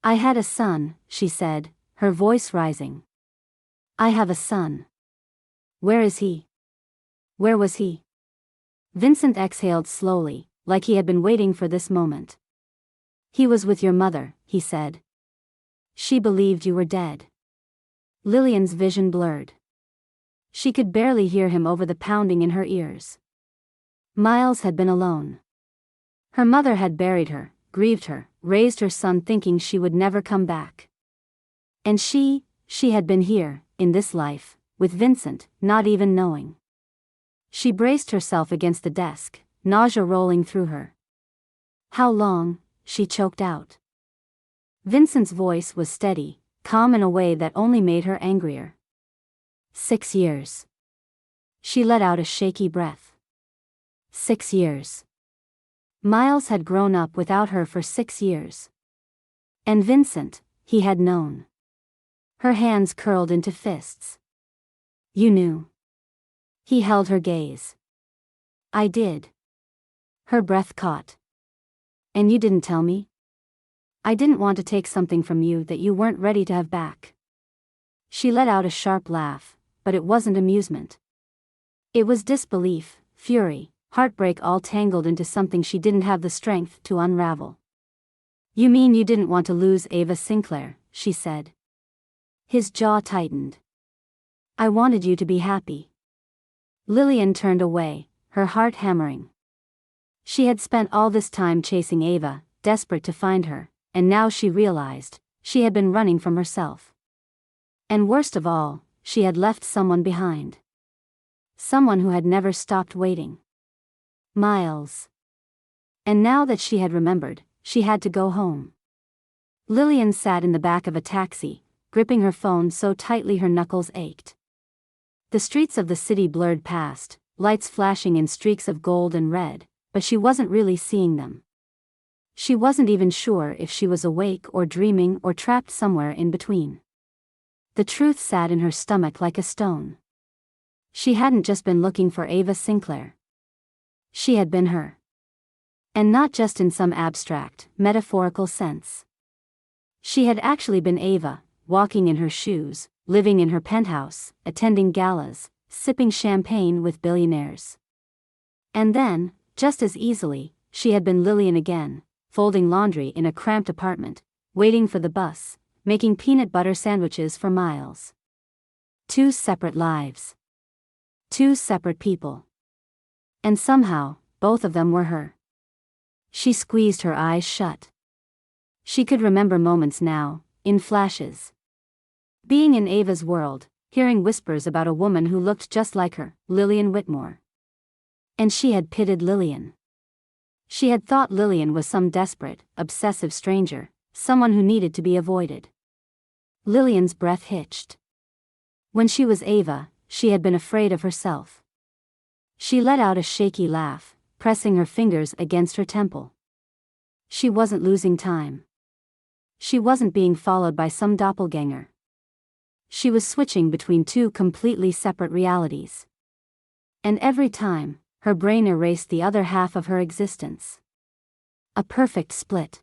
I had a son, she said, her voice rising. I have a son. Where is he? Where was he? Vincent exhaled slowly, like he had been waiting for this moment. He was with your mother, he said. She believed you were dead. Lillian's vision blurred. She could barely hear him over the pounding in her ears. Miles had been alone. Her mother had buried her, grieved her, raised her son thinking she would never come back. And she had been here, in this life, with Vincent, not even knowing. She braced herself against the desk, nausea rolling through her. How long? She choked out. Vincent's voice was steady, calm in a way that only made her angrier. 6 years. She let out a shaky breath. 6 years. Miles had grown up without her for 6 years. And Vincent, he had known. Her hands curled into fists. You knew. He held her gaze. I did. Her breath caught. And you didn't tell me? I didn't want to take something from you that you weren't ready to have back. She let out a sharp laugh, but it wasn't amusement. It was disbelief, fury, heartbreak all tangled into something she didn't have the strength to unravel. "You mean you didn't want to lose Ava Sinclair," she said. His jaw tightened. "I wanted you to be happy." Lillian turned away, her heart hammering. She had spent all this time chasing Ava, desperate to find her, and now she realized, she had been running from herself. And worst of all, she had left someone behind. Someone who had never stopped waiting. Miles. And now that she had remembered, she had to go home. Lillian sat in the back of a taxi, gripping her phone so tightly her knuckles ached. The streets of the city blurred past, lights flashing in streaks of gold and red, but she wasn't really seeing them. She wasn't even sure if she was awake or dreaming or trapped somewhere in between. The truth sat in her stomach like a stone. She hadn't just been looking for Ava Sinclair. She had been her. And not just in some abstract, metaphorical sense. She had actually been Ava, walking in her shoes, living in her penthouse, attending galas, sipping champagne with billionaires. And then, just as easily, she had been Lillian again, folding laundry in a cramped apartment, waiting for the bus, making peanut butter sandwiches for Miles. 2 separate lives. 2 separate people. And somehow, both of them were her. She squeezed her eyes shut. She could remember moments now, in flashes. Being in Ava's world, hearing whispers about a woman who looked just like her, Lillian Whitmore. And she had pitied Lillian. She had thought Lillian was some desperate, obsessive stranger, someone who needed to be avoided. Lillian's breath hitched. When she was Ava, she had been afraid of herself. She let out a shaky laugh, pressing her fingers against her temple. She wasn't losing time. She wasn't being followed by some doppelganger. She was switching between 2 completely separate realities. And every time, her brain erased the other half of her existence. A perfect split.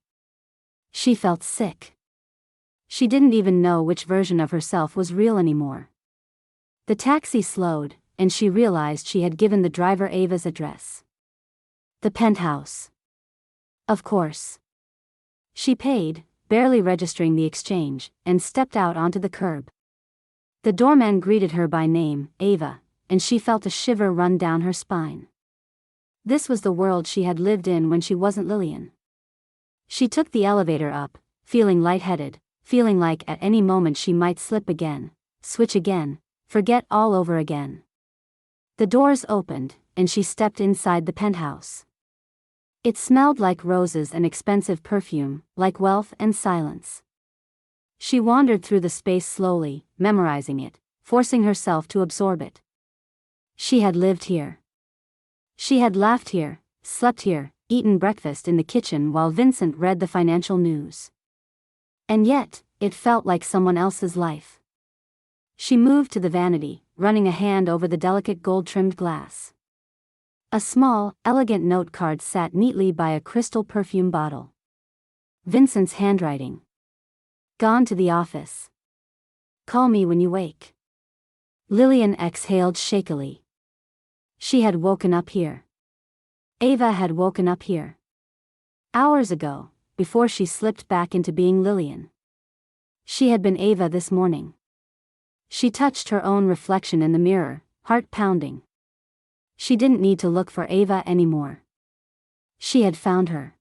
She felt sick. She didn't even know which version of herself was real anymore. The taxi slowed, and she realized she had given the driver Ava's address. The penthouse. Of course. She paid, barely registering the exchange, and stepped out onto the curb. The doorman greeted her by name, Ava, and she felt a shiver run down her spine. This was the world she had lived in when she wasn't Lillian. She took the elevator up, feeling lightheaded, feeling like at any moment she might slip again, switch again, forget all over again. The doors opened, and she stepped inside the penthouse. It smelled like roses and expensive perfume, like wealth and silence. She wandered through the space slowly, memorizing it, forcing herself to absorb it. She had lived here. She had laughed here, slept here, eaten breakfast in the kitchen while Vincent read the financial news. And yet, it felt like someone else's life. She moved to the vanity, running a hand over the delicate gold-trimmed glass. A small, elegant note card sat neatly by a crystal perfume bottle. Vincent's handwriting. Gone to the office. Call me when you wake. Lillian exhaled shakily. She had woken up here. Ava had woken up here. Hours ago, before she slipped back into being Lillian. She had been Ava this morning. She touched her own reflection in the mirror, heart pounding. She didn't need to look for Ava anymore. She had found her.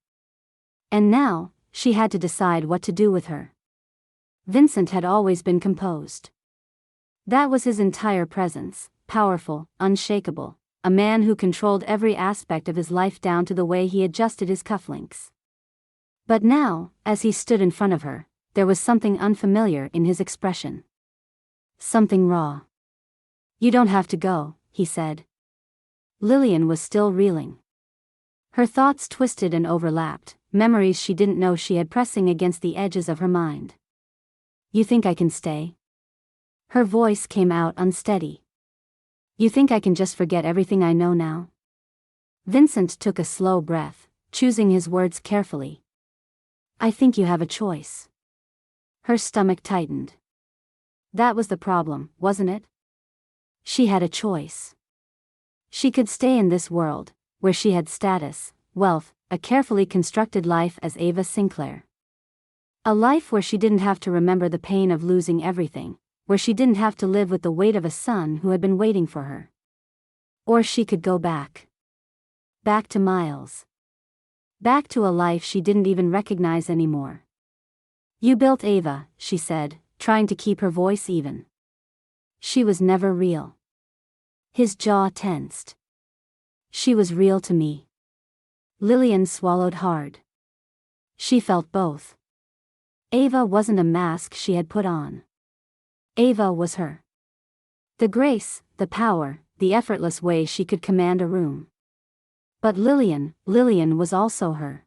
And now, she had to decide what to do with her. Vincent had always been composed. That was his entire presence, powerful, unshakable, a man who controlled every aspect of his life down to the way he adjusted his cufflinks. But now, as he stood in front of her, there was something unfamiliar in his expression. Something raw. "You don't have to go," he said. Lillian was still reeling. Her thoughts twisted and overlapped, memories she didn't know she had pressing against the edges of her mind. "You think I can stay?" Her voice came out unsteady. "You think I can just forget everything I know now?" Vincent took a slow breath, choosing his words carefully. "I think you have a choice." Her stomach tightened. That was the problem, wasn't it? She had a choice. She could stay in this world, where she had status, wealth, a carefully constructed life as Ava Sinclair. A life where she didn't have to remember the pain of losing everything, where she didn't have to live with the weight of a son who had been waiting for her. Or she could go back. Back to Miles. Back to a life she didn't even recognize anymore. "You built Ava," she said, trying to keep her voice even. "She was never real." His jaw tensed. "She was real to me." Lillian swallowed hard. She felt both. Ava wasn't a mask she had put on. Ava was her. The grace, the power, the effortless way she could command a room. But Lillian was also her.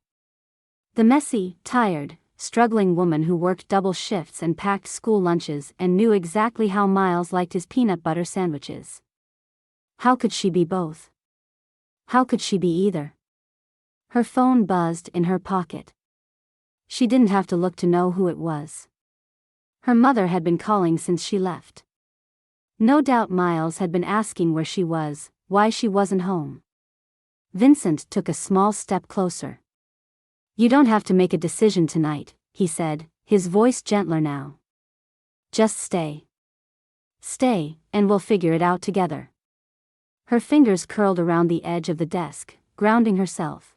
The messy, tired, struggling woman who worked double shifts and packed school lunches and knew exactly how Miles liked his peanut butter sandwiches. How could she be both? How could she be either? Her phone buzzed in her pocket. She didn't have to look to know who it was. Her mother had been calling since she left. No doubt Miles had been asking where she was, why she wasn't home. Vincent took a small step closer. "You don't have to make a decision tonight," he said, his voice gentler now. "Just stay. Stay, and we'll figure it out together." Her fingers curled around the edge of the desk, grounding herself.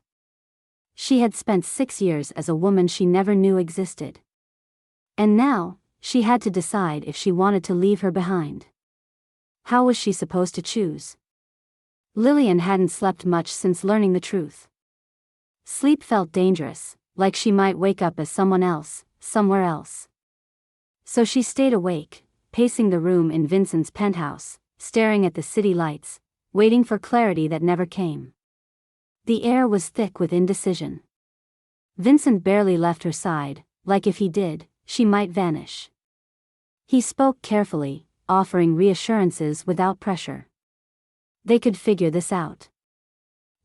She had spent 6 years as a woman she never knew existed. And now, she had to decide if she wanted to leave her behind. How was she supposed to choose? Lillian hadn't slept much since learning the truth. Sleep felt dangerous, like she might wake up as someone else, somewhere else. So she stayed awake, pacing the room in Vincent's penthouse, staring at the city lights, waiting for clarity that never came. The air was thick with indecision. Vincent barely left her side, like if he did, she might vanish. He spoke carefully, offering reassurances without pressure. They could figure this out.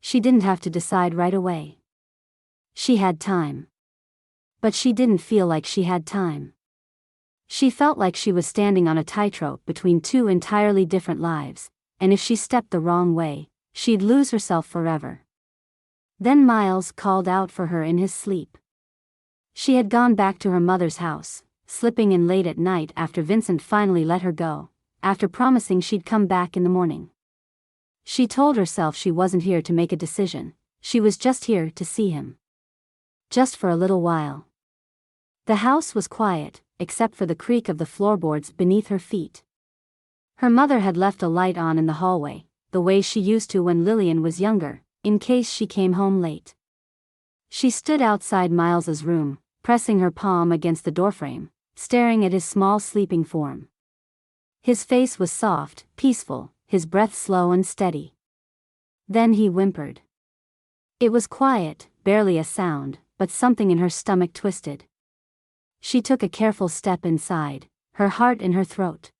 She didn't have to decide right away. She had time. But she didn't feel like she had time. She felt like she was standing on a tightrope between two entirely different lives, and if she stepped the wrong way, she'd lose herself forever. Then Miles called out for her in his sleep. She had gone back to her mother's house, slipping in late at night after Vincent finally let her go, after promising she'd come back in the morning. She told herself she wasn't here to make a decision, she was just here to see him. Just for a little while. The house was quiet, except for the creak of the floorboards beneath her feet. Her mother had left a light on in the hallway, the way she used to when Lillian was younger, in case she came home late. She stood outside Miles's room, pressing her palm against the doorframe, staring at his small sleeping form. His face was soft, peaceful, his breath slow and steady. Then he whimpered. It was quiet, barely a sound, but something in her stomach twisted. She took a careful step inside, her heart in her throat.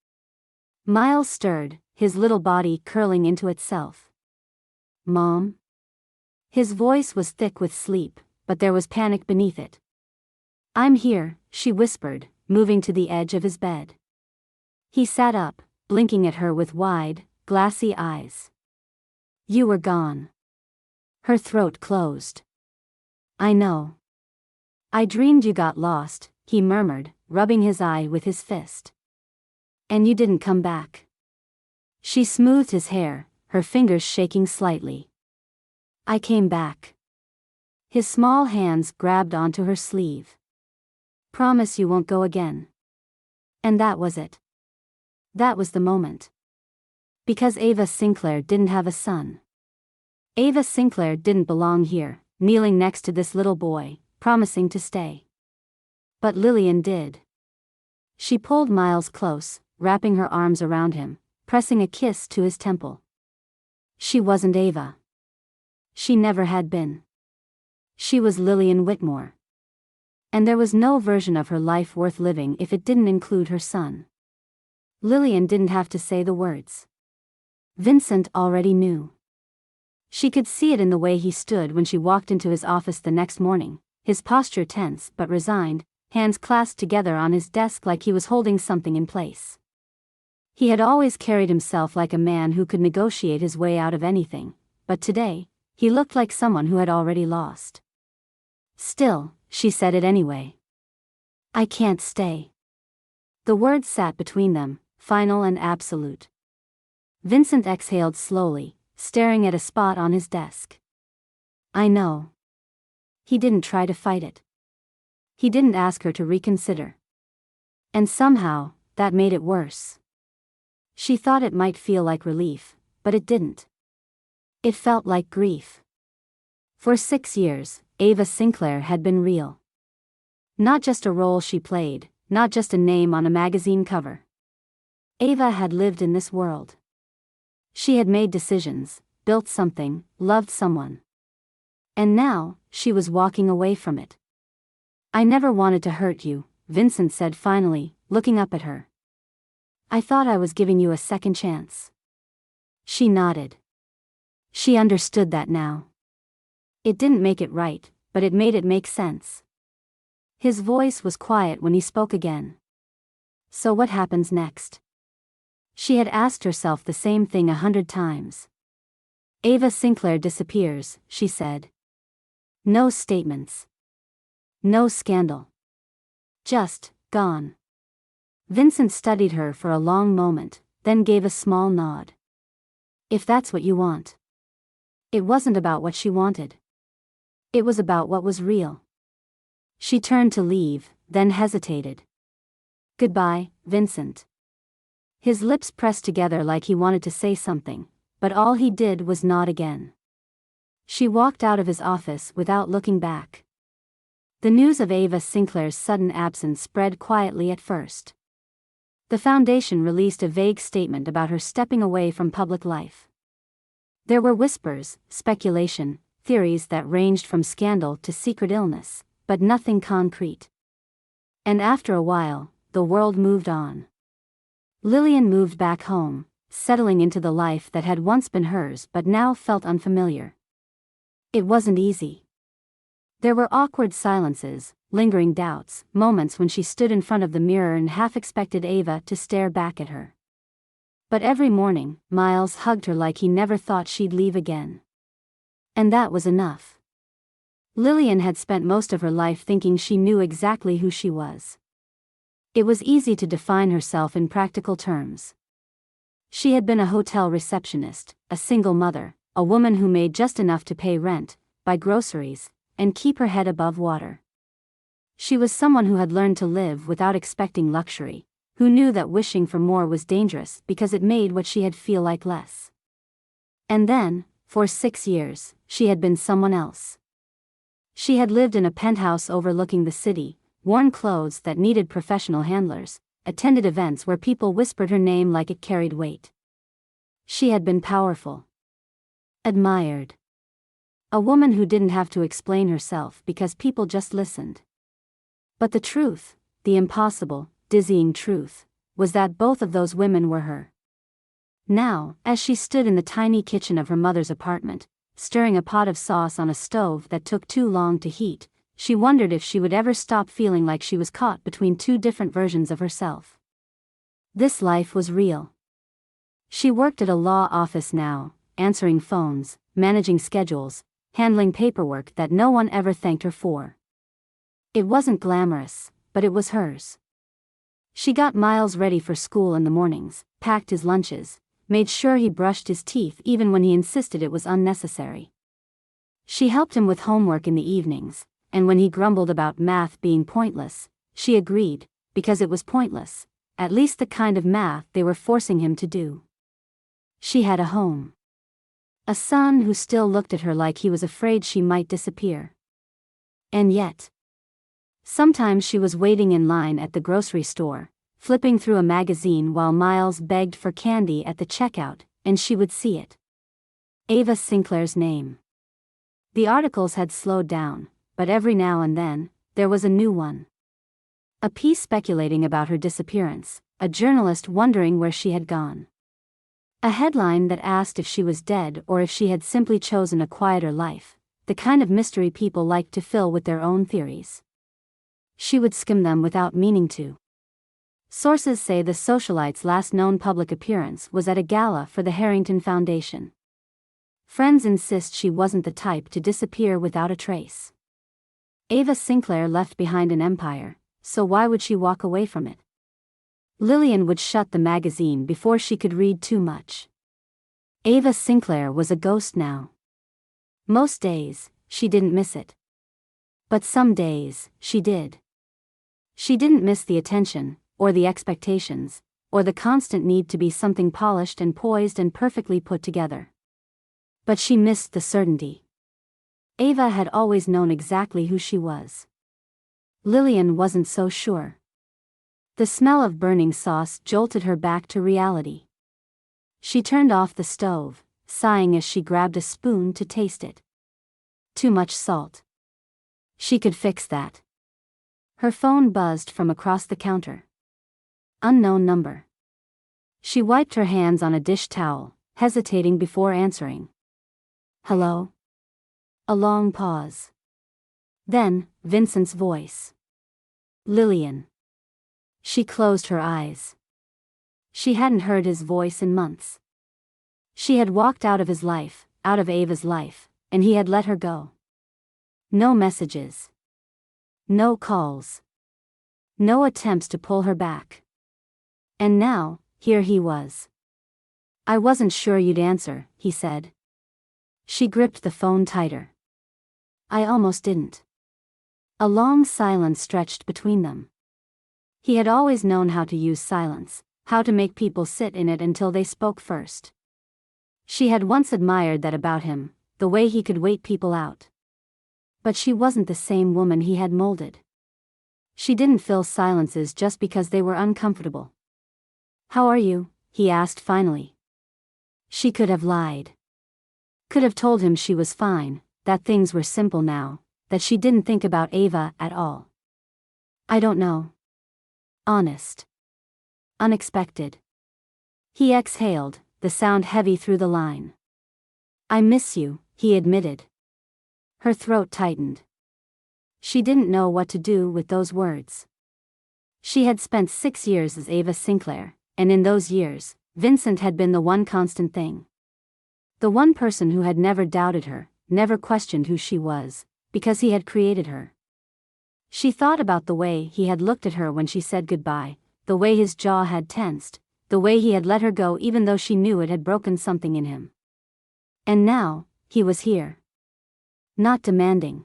Miles stirred, his little body curling into itself. "Mom?" His voice was thick with sleep, but there was panic beneath it. "I'm here," she whispered, moving to the edge of his bed. He sat up, blinking at her with wide, glassy eyes. "You were gone." Her throat closed. "I know. I dreamed you got lost," he murmured, rubbing his eye with his fist. "And you didn't come back." She smoothed his hair, her fingers shaking slightly. "I came back." His small hands grabbed onto her sleeve. "Promise you won't go again." And that was it. That was the moment. Because Ava Sinclair didn't have a son. Ava Sinclair didn't belong here, kneeling next to this little boy, promising to stay. But Lillian did. She pulled Miles close, wrapping her arms around him, pressing a kiss to his temple. She wasn't Ava. She never had been. She was Lillian Whitmore. And there was no version of her life worth living if it didn't include her son. Lillian didn't have to say the words. Vincent already knew. She could see it in the way he stood when she walked into his office the next morning, his posture tense but resigned, hands clasped together on his desk like he was holding something in place. He had always carried himself like a man who could negotiate his way out of anything, but today, He looked like someone who had already lost. Still, she said it anyway. I can't stay. The words sat between them, final and absolute. Vincent exhaled slowly, staring at a spot on his desk. I know. He didn't try to fight it. He didn't ask her to reconsider. And somehow, that made it worse. She thought it might feel like relief, but it didn't. It felt like grief. For 6 years, Ava Sinclair had been real. Not just a role she played, not just a name on a magazine cover. Ava had lived in this world. She had made decisions, built something, loved someone. And now, she was walking away from it. I never wanted to hurt you, Vincent said finally, looking up at her. I thought I was giving you a second chance. She nodded. She understood that now. It didn't make it right, but it made it make sense. His voice was quiet when he spoke again. So what happens next? She had asked herself the same thing 100 times. Ava Sinclair disappears, she said. No statements. No scandal. Just, gone. Vincent studied her for a long moment, then gave a small nod. If that's what you want. It wasn't about what she wanted. It was about what was real. She turned to leave, then hesitated. Goodbye, Vincent. His lips pressed together like he wanted to say something, but all he did was nod again. She walked out of his office without looking back. The news of Ava Sinclair's sudden absence spread quietly at first. The foundation released a vague statement about her stepping away from public life. There were whispers, speculation, theories that ranged from scandal to secret illness, but nothing concrete. And after a while, the world moved on. Lillian moved back home, settling into the life that had once been hers but now felt unfamiliar. It wasn't easy. There were awkward silences, lingering doubts, moments when she stood in front of the mirror and half expected Ava to stare back at her. But every morning, Miles hugged her like he never thought she'd leave again. And that was enough. Lillian had spent most of her life thinking she knew exactly who she was. It was easy to define herself in practical terms. She had been a hotel receptionist, a single mother, a woman who made just enough to pay rent, buy groceries, and keep her head above water. She was someone who had learned to live without expecting luxury, who knew that wishing for more was dangerous because it made what she had feel like less. And then, for 6 years, she had been someone else. She had lived in a penthouse overlooking the city, worn clothes that needed professional handlers, attended events where people whispered her name like it carried weight. She had been powerful. Admired. A woman who didn't have to explain herself because people just listened. But the truth, the impossible, dizzying truth, was that both of those women were her. Now, as she stood in the tiny kitchen of her mother's apartment, stirring a pot of sauce on a stove that took too long to heat, she wondered if she would ever stop feeling like she was caught between two different versions of herself. This life was real. She worked at a law office now, answering phones, managing schedules, handling paperwork that no one ever thanked her for. It wasn't glamorous, but it was hers. She got Miles ready for school in the mornings, packed his lunches, made sure he brushed his teeth even when he insisted it was unnecessary. She helped him with homework in the evenings, and when he grumbled about math being pointless, she agreed, because it was pointless, at least the kind of math they were forcing him to do. She had a home. A son who still looked at her like he was afraid she might disappear. And yet, sometimes she was waiting in line at the grocery store, flipping through a magazine while Miles begged for candy at the checkout, and she would see it. Ava Sinclair's name. The articles had slowed down, but every now and then, there was a new one. A piece speculating about her disappearance, a journalist wondering where she had gone. A headline that asked if she was dead or if she had simply chosen a quieter life, the kind of mystery people liked to fill with their own theories. She would skim them without meaning to. Sources say the socialite's last known public appearance was at a gala for the Harrington Foundation. Friends insist she wasn't the type to disappear without a trace. Ava Sinclair left behind an empire, so why would she walk away from it? Lillian would shut the magazine before she could read too much. Ava Sinclair was a ghost now. Most days, she didn't miss it. But some days, she did. She didn't miss the attention, or the expectations, or the constant need to be something polished and poised and perfectly put together. But she missed the certainty. Ava had always known exactly who she was. Lillian wasn't so sure. The smell of burning sauce jolted her back to reality. She turned off the stove, sighing as she grabbed a spoon to taste it. Too much salt. She could fix that. Her phone buzzed from across the counter. Unknown number. She wiped her hands on a dish towel, hesitating before answering. Hello? A long pause. Then, Vincent's voice. Lillian. She closed her eyes. She hadn't heard his voice in months. She had walked out of his life, out of Ava's life, and he had let her go. No messages. No calls. No attempts to pull her back. And now, here he was. I wasn't sure you'd answer, he said. She gripped the phone tighter. I almost didn't. A long silence stretched between them. He had always known how to use silence, how to make people sit in it until they spoke first. She had once admired that about him, the way he could wait people out. But she wasn't the same woman he had molded. She didn't fill silences just because they were uncomfortable. How are you? He asked finally. She could have lied. Could have told him she was fine, that things were simple now, that she didn't think about Ava at all. I don't know. Honest. Unexpected. He exhaled, the sound heavy through the line. I miss you, he admitted. Her throat tightened. She didn't know what to do with those words. She had spent 6 years as Ava Sinclair, and in those years, Vincent had been the one constant thing. The one person who had never doubted her, never questioned who she was, because he had created her. She thought about the way he had looked at her when she said goodbye, the way his jaw had tensed, the way he had let her go even though she knew it had broken something in him. And now, he was here. Not demanding.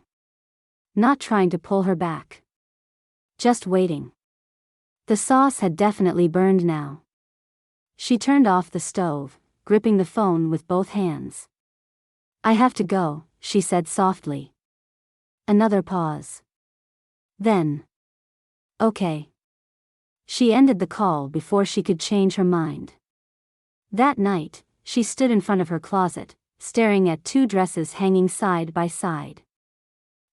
Not trying to pull her back. Just waiting. The sauce had definitely burned now. She turned off the stove, gripping the phone with both hands. I have to go, she said softly. Another pause. Then. Okay. She ended the call before she could change her mind. That night, she stood in front of her closet, staring at 2 dresses hanging side by side.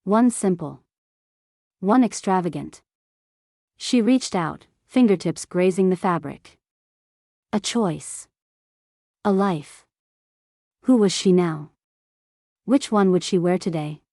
One simple. One extravagant. She reached out, fingertips grazing the fabric. A choice. A life. Who was she now? Which one would she wear today?